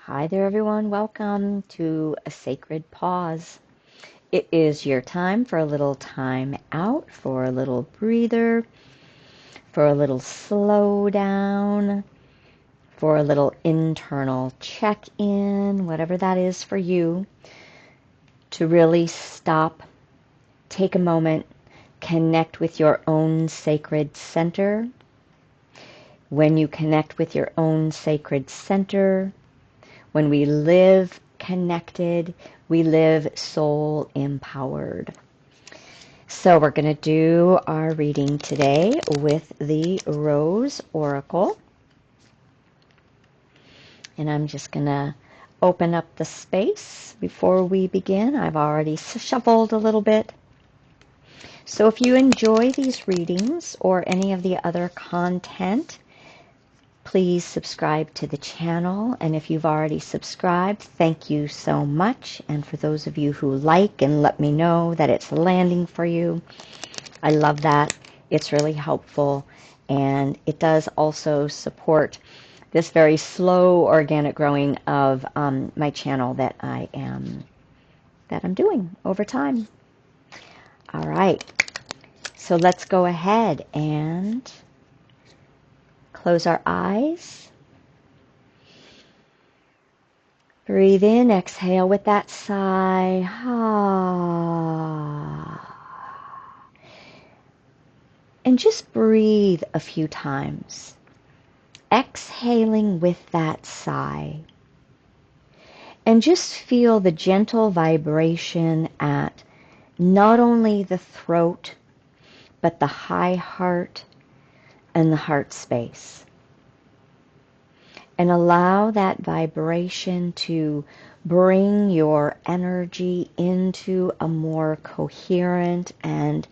Hi there, everyone. Welcome to a sacred pause. It is your time for a little time out, for a little breather, for a little slow down, for a little internal check-in, whatever that is for you, to really stop, take a moment, connect with your own sacred center. When you connect with your own sacred center, when we live connected, we live soul empowered. So we're going to do our reading today with the Rose Oracle. And I'm just going to open up the space before we begin. I've already shuffled a little bit. So if you enjoy these readings or any of the other content, please subscribe to the channel, and if you've already subscribed, thank you so much. And for those of you who like and let me know that it's landing for you, I love that. It's really helpful, and it does also support this very slow organic growing of my channel that I'm doing over time. All right, so let's go ahead and close our eyes. Breathe in, exhale with that sigh. And just breathe a few times, exhaling with that sigh. And just feel the gentle vibration at not only the throat, but the high heart and the heart space. And allow that vibration to bring your energy into a more coherent and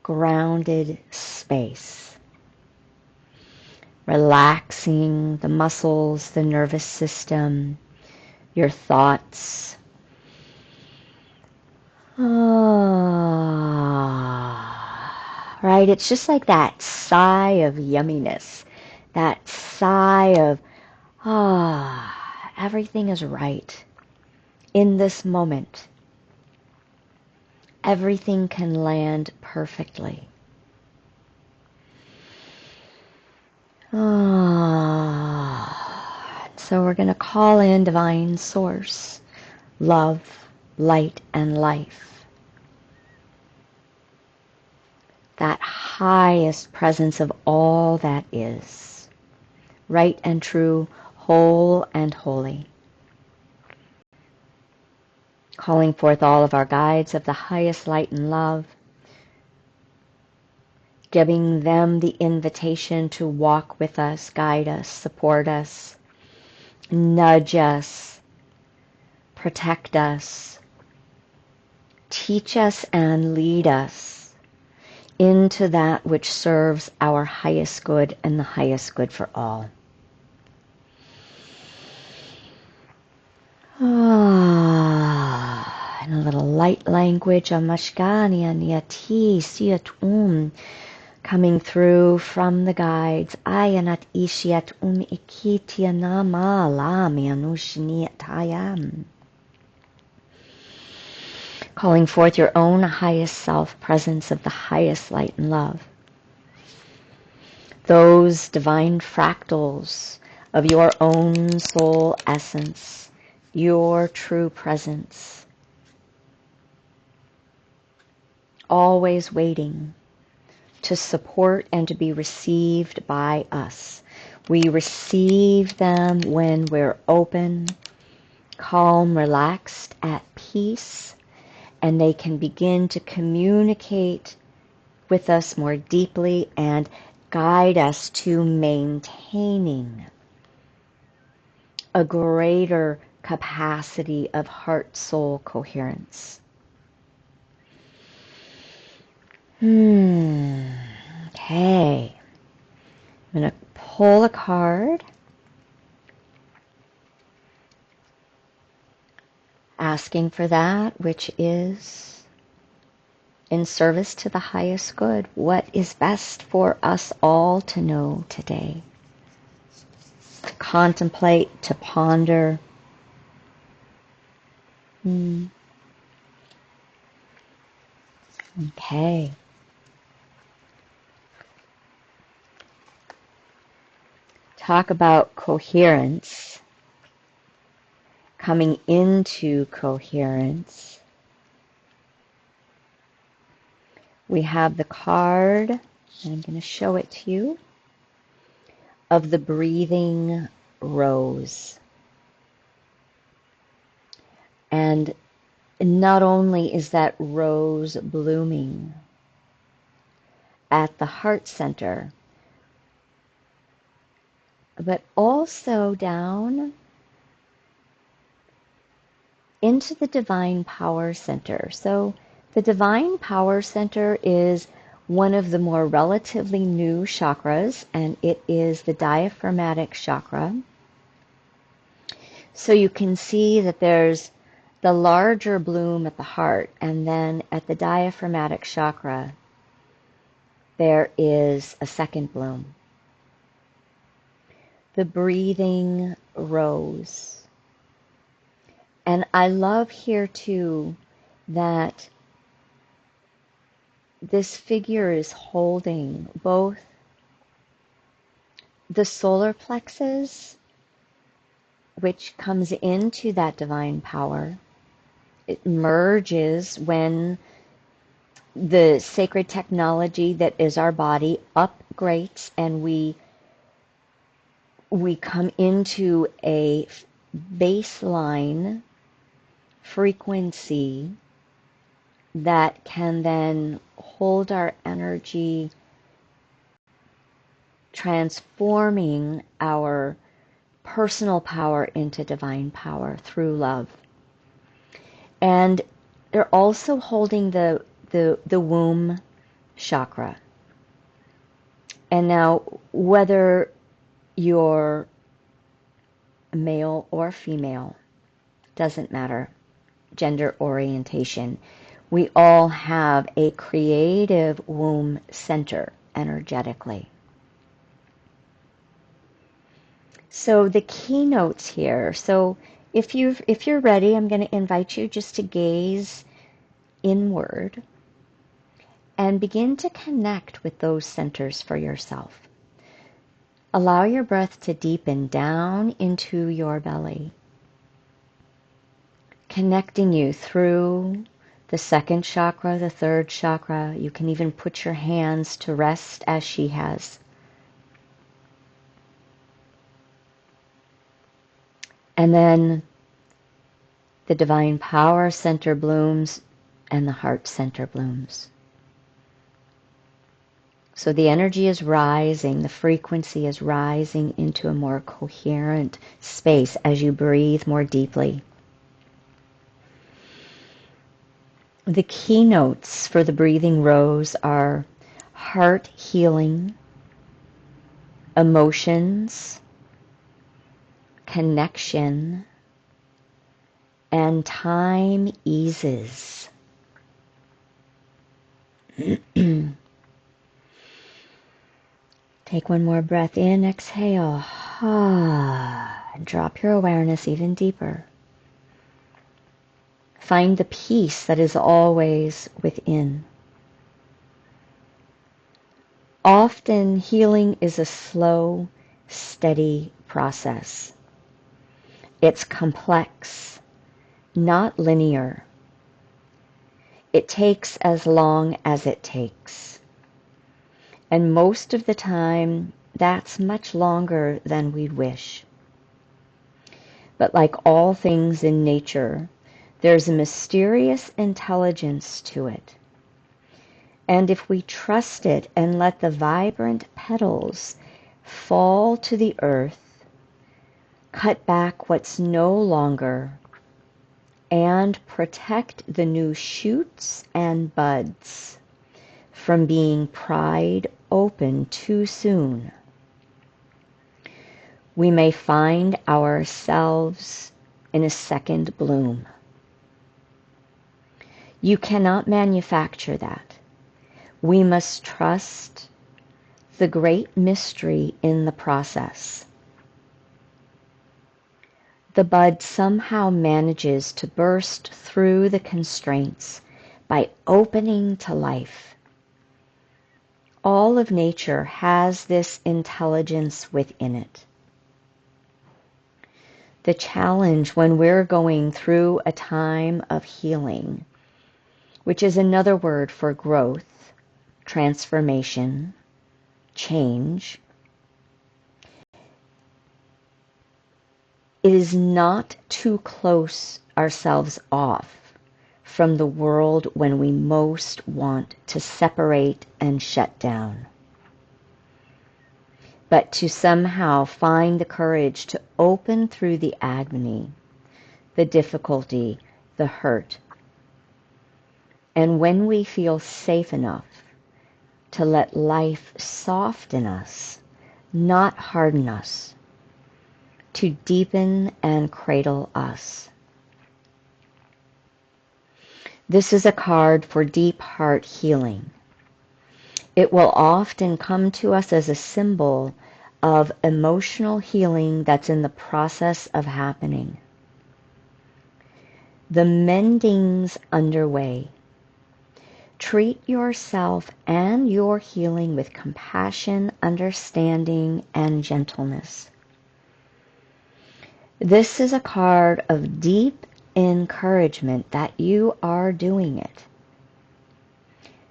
grounded space. Relaxing the muscles, the nervous system, your thoughts. Right? It's just like that sigh of yumminess. That sigh of, everything is right in this moment. Everything can land perfectly. So we're going to call in Divine Source, love, light, and life. That highest presence of all that is, right and true, whole and holy. Calling forth all of our guides of the highest light and love, giving them the invitation to walk with us, guide us, support us, nudge us, protect us, teach us and lead us into that which serves our highest good and the highest good for all. In a little light language of Mashkania Niyati Siyat coming through from the guides. Ayanat Ishiat Ikityanama Lam Yanushniatayam. Calling forth your own highest self presence of the highest light and love. Those divine fractals of your own soul essence, your true presence, always waiting to support and to be received by us. We receive them when we're open, calm, relaxed, at peace, and they can begin to communicate with us more deeply and guide us to maintaining a greater capacity of heart-soul coherence. Okay. I'm going to pull a card, asking for that which is in service to the highest good. What is best for us all to know today? contemplate, to ponder. Okay. Talk about coherence, coming into coherence. We have the card, and I'm going to show it to you, of the breathing rose. And not only is that rose blooming at the heart center, but also down into the divine power center. So the divine power center is one of the more relatively new chakras, and it is the diaphragmatic chakra. So you can see that there's the larger bloom at the heart, and then at the diaphragmatic chakra, there is a second bloom. The breathing rose. And I love here too that this figure is holding both the solar plexus, which comes into that divine power. It merges when the sacred technology that is our body upgrades, and we come into a baseline frequency that can then hold our energy, transforming our personal power into divine power through love. And they're also holding the womb chakra. And now, whether you're male or female, doesn't matter, gender orientation, we all have a creative womb center energetically. So the keynotes here, so if you're ready, I'm going to invite you just to gaze inward and begin to connect with those centers for yourself. Allow your breath to deepen down into your belly, connecting you through the second chakra, the third chakra. You can even put your hands to rest as she has. And then the divine power center blooms and the heart center blooms. So the energy is rising, the frequency is rising into a more coherent space as you breathe more deeply. The keynotes for the breathing rose are heart healing, emotions, connection, and time eases. Take one more breath in, exhale, and drop your awareness even deeper. Find the peace that is always within. Often healing is a slow, steady process. It's complex, not linear. It takes as long as it takes. And most of the time, that's much longer than we'd wish. But like all things in nature, there's a mysterious intelligence to it. And if we trust it and let the vibrant petals fall to the earth, cut back what's no longer, and protect the new shoots and buds from being pried open too soon, we may find ourselves in a second bloom. You cannot manufacture that. We must trust the great mystery in the process. the bud somehow manages to burst through the constraints by opening to life. All of nature has this intelligence within it. The challenge when we're going through a time of healing, which is another word for growth, transformation, change, is not to close ourselves off from the world when we most want to separate and shut down, but to somehow find the courage to open through the agony, the difficulty, the hurt. And when we feel safe enough to let life soften us, not harden us, to deepen and cradle us. This is a card for deep heart healing. It will often come to us as a symbol of emotional healing that's in the process of happening. The mending's underway. Treat yourself and your healing with compassion, understanding, and gentleness. This is a card of deep encouragement that you are doing it.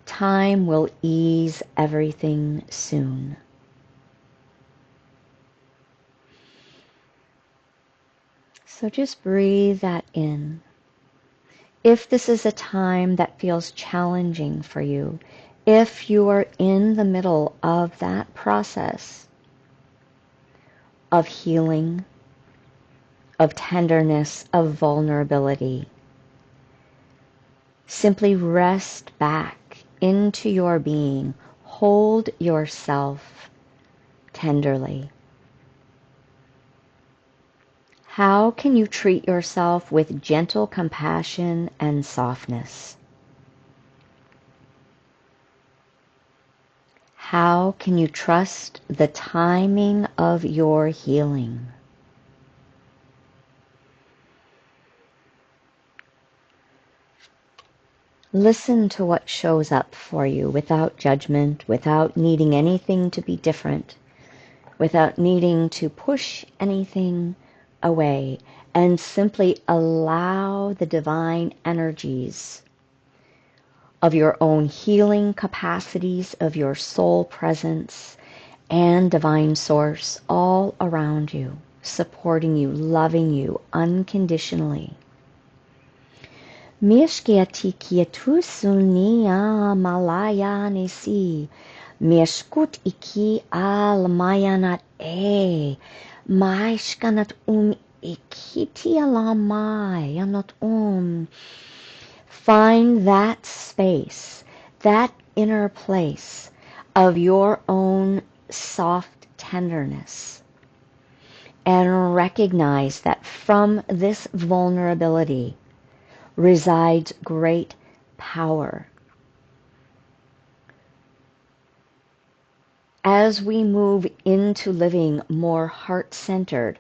Time will ease everything soon. So just breathe that in. If this is a time that feels challenging for you, if you are in the middle of that process of healing, of tenderness, of vulnerability, simply rest back into your being. Hold yourself tenderly. How can you treat yourself with gentle compassion and softness? How can you trust the timing of your healing? Listen to what shows up for you without judgment, without needing anything to be different, without needing to push anything away, and simply allow the divine energies of your own healing capacities, of your soul presence, and divine source all around you, supporting you, loving you unconditionally. Mishkiati kietusunia malaya nisi, mishkut iki al mayanat maishkanat ikiti alamayanat. Find that space, that inner place of your own soft tenderness, and recognize that from this vulnerability resides great power. As we move into living more heart-centered,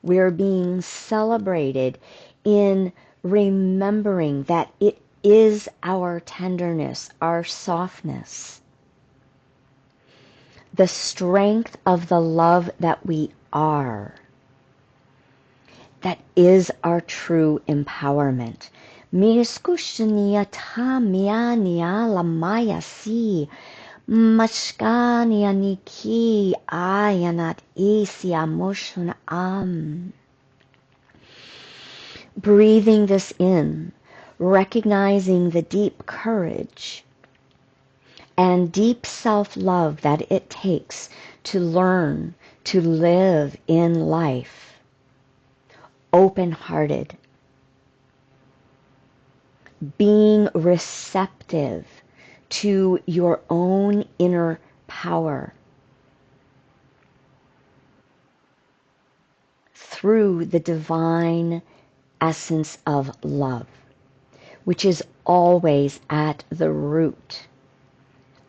we're being celebrated in remembering that it is our tenderness, our softness, the strength of the love that we are, that is our true empowerment. Mashkania niki ayanat isia moshun am. Breathing this in, recognizing the deep courage and deep self-love that it takes to learn to live in life open-hearted, being receptive to your own inner power through the divine essence of love, which is always at the root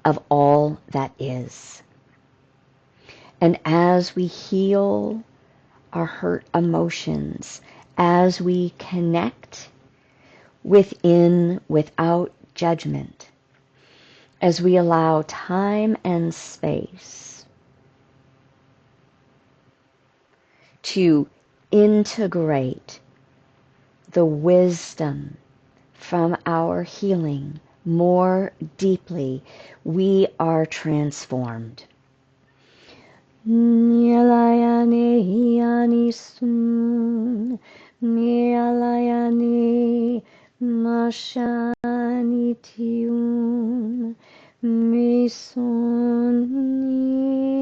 of all that is. And as we heal our hurt emotions, as we connect within without judgment, as we allow time and space to integrate the wisdom from our healing more deeply, we are transformed. Nialayane hiani sun, nialayane mashani tiun, misun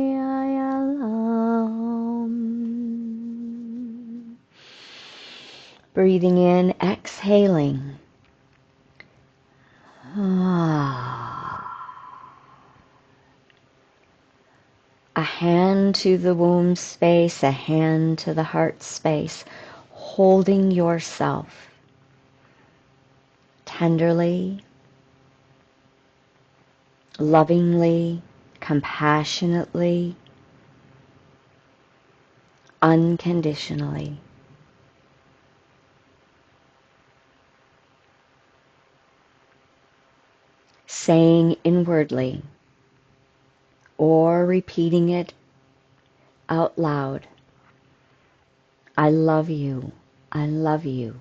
niayalam. Breathing in, exhaling. A hand to the womb space, a hand to the heart space, holding yourself tenderly, lovingly, compassionately, unconditionally. Saying inwardly or repeating it out loud, I love you, I love you,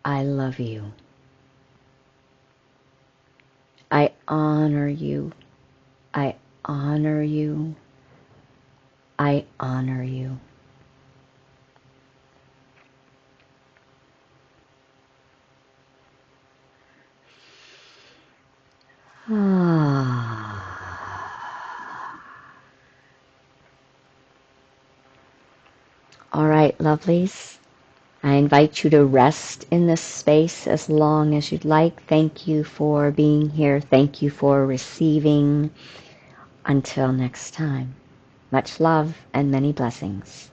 I love you. I honor you, I honor you, I honor you. All right, lovelies. I invite you to rest in this space as long as you'd like. Thank you for being here. Thank you for receiving. Until next time, much love and many blessings.